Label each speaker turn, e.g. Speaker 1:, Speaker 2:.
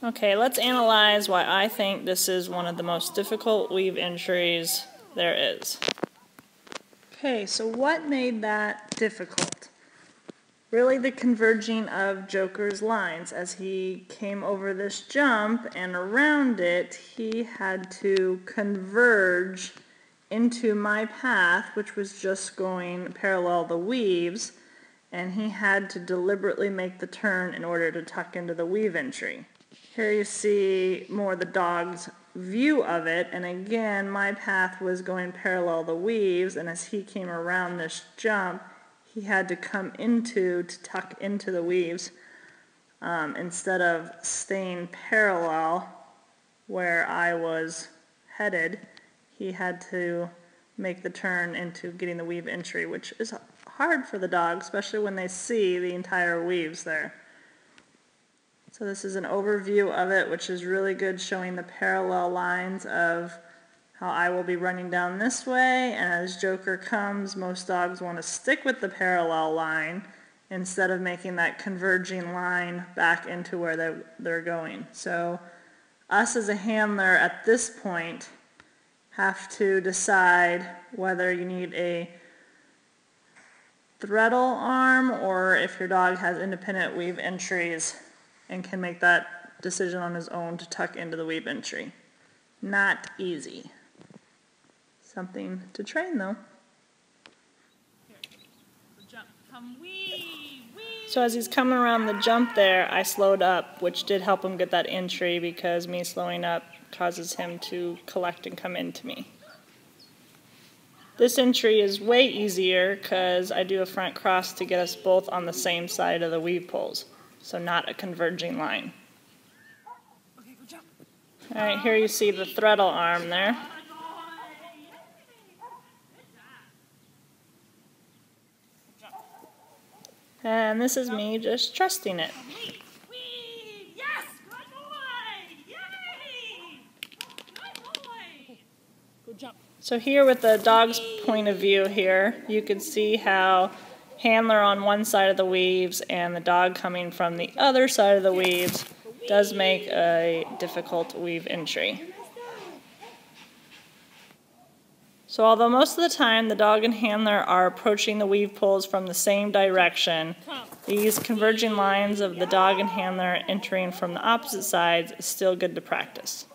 Speaker 1: Okay, let's analyze why I think this is one of the most difficult weave entries there is. Okay, so what made that difficult? Really the converging of Joker's lines. As he came over this jump and around it, he had to converge into my path, which was just going parallel the weaves, and he had to deliberately make the turn in order to tuck into the weave entry. Here you see more the dog's view of it, and again my path was going parallel the weaves, and as he came around this jump he had to come to tuck into the weaves instead of staying parallel where I was headed. He had to make the turn into getting the weave entry, which is hard for the dog, especially when they see the entire weaves there. So this is an overview of it, which is really good, showing the parallel lines of how I will be running down this way, and as Joker comes, most dogs want to stick with the parallel line instead of making that converging line back into where they're going. So us as a handler at this point have to decide whether you need a threadle arm or if your dog has independent weave entries and can make that decision on his own to tuck into the weave entry. Not easy. Something to train though. So as he's coming around the jump there, I slowed up, which did help him get that entry because me slowing up causes him to collect and come into me. This entry is way easier because I do a front cross to get us both on the same side of the weave poles, so not a converging line. Alright, here you see the threadle arm there. And this is me just trusting it. So here with the dog's point of view here, you can see how handler on one side of the weaves and the dog coming from the other side of the weaves does make a difficult weave entry. So although most of the time the dog and handler are approaching the weave poles from the same direction, these converging lines of the dog and handler entering from the opposite sides is still good to practice.